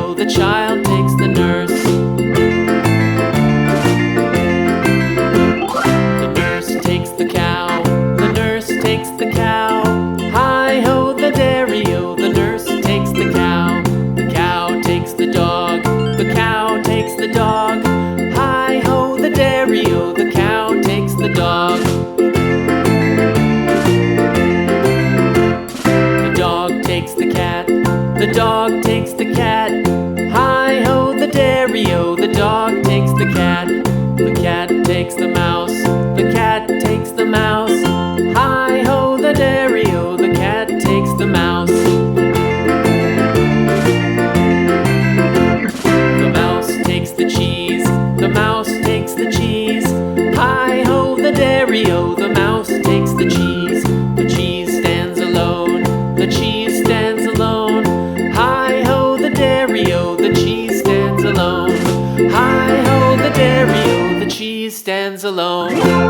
dairy-o, the child takes the nurse. The nurse takes the cow, the nurse takes the cow. Hi-ho, the dairy-o, the nurse takes the cow. The cow takes the dog, the cow takes the dog. Hi-ho, the dairy-o, the cow takes the dog. The dog takes the cat, the dog takes the cat. Hi-ho, the dairy-o, the dog takes the cat. The cat takes the mouse, the cat takes the mouse. Hi-ho, the dairy-o, the cat takes the mouse. The mouse takes the cheese, the mouse takes the cheese. Hi-ho, the dairy-o, the mouse takes the cheese. The cheese stands alone, the cheese stands alone. Hi-ho, the dairy-o, the cheese stands alone. Hi-ho, the dairy-o, the cheese stands alone.